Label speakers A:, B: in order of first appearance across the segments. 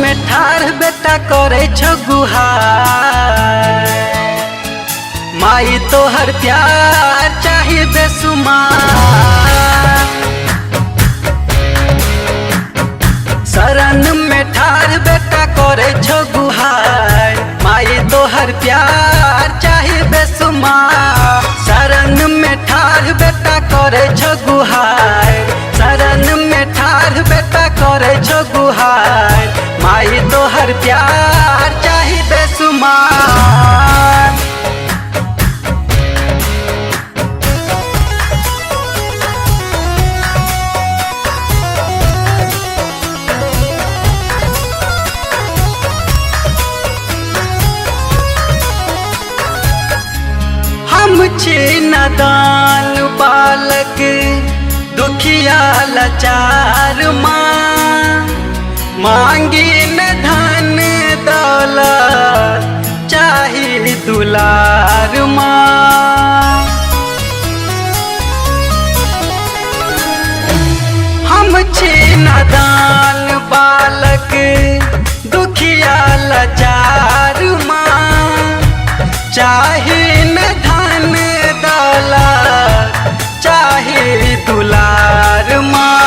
A: में ठाढ़ बेटा करे छो गुहार। माई तोहर प्यार चाही बेसुमार। शरण में ठाढ़ बेटा करे छो गुहार। माई तोहर प्यार चाही बेसुमार। शरण में ठाढ़ बेटा करे छो गुहार। शरण में ठाढ़ बेटा करे छो गुहार। माई तोहर प्यार चाही बेसुमार। हम छी नादान बालक दुखिया लाचार माँ। मांगी न धन दौलत चाही दुलार माँ। हम छी नादान बालक दुखिया लाचार माँ। चाही न धन दौलत चाही दुलार माँ।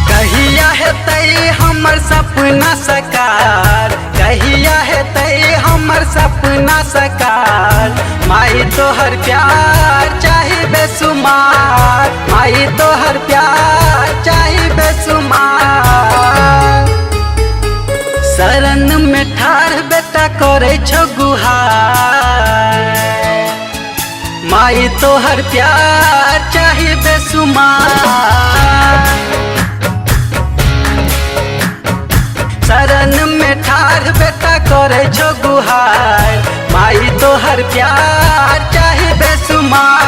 A: कहिया हेतै हमर सपना साकार। कहिया हेतै हमर सपना साकार। माई तोहर प्यार चाही बेसुमार। माई तोहर प्यार चाही बेसुमार। शरण में ठाढ़ बेटा करे छो गुहार। माई तोहर प्यार चाही बेसुमार। शरण में ठाढ़ बेटा करे छो गुहार। माई तोहर प्यार चाही बेसुमार।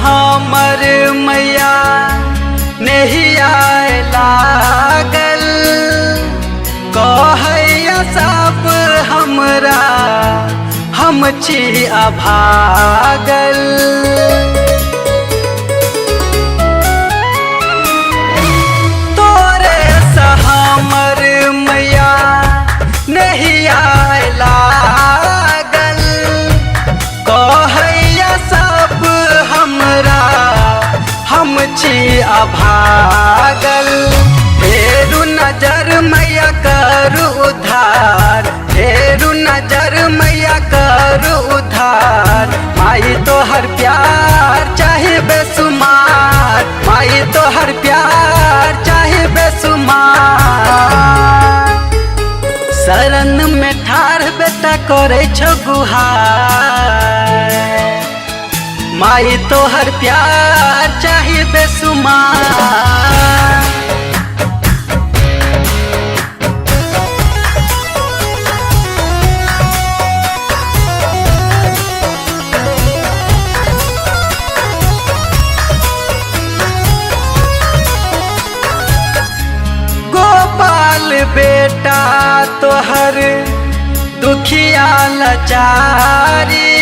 A: हमर मैया नहिया लागल। कहैया सब हमरा हम छी अभागल। तोरे से हमर मैया नहिया लागल। कहैया सब हमरा हम छी अभागल। फेरू नजर मैया करू उधार। फेरू नजर मैया करू उधार। माई तोहर प्यार चाही बेसुमार। माई तोहर प्यार चाही बेसुमार। शरण में ठाढ़ बेटा करे छो गुहार। माई तोहर प्यार चाही बेसुमार। गोपाल बेटा तोहर दुखिया लाचारी।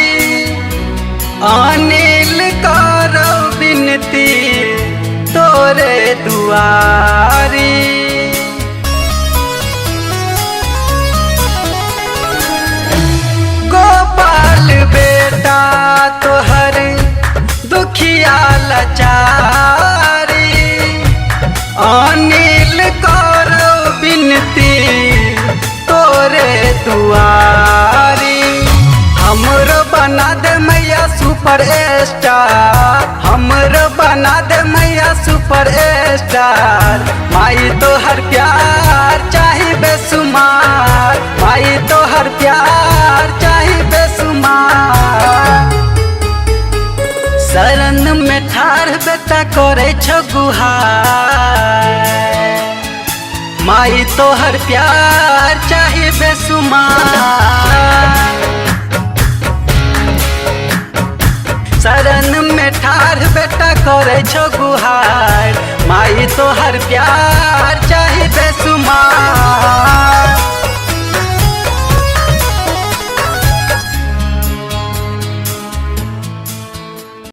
A: अनिल करो बिनती तोरे दुआरी। गोपाल बेटा तोहर दुखिया लाचारी। अनिल करो बिनती तोरे दुआरी। हमरो बना दे मैया सुपर स्टार। हमरो बना दे मैया सुपर स्टार। माई तोहर प्यार चाही बेसुमार। माई तोहर प्यार चाही बेसुमार। शरण में ठाढ़ बेटा करे छो गुहार। माई तोहर प्यार चाही बेसुमार। शरण में ठाढ़ बेटा करे छो गुहार। माई तोहर प्यार चाही बेसुमार।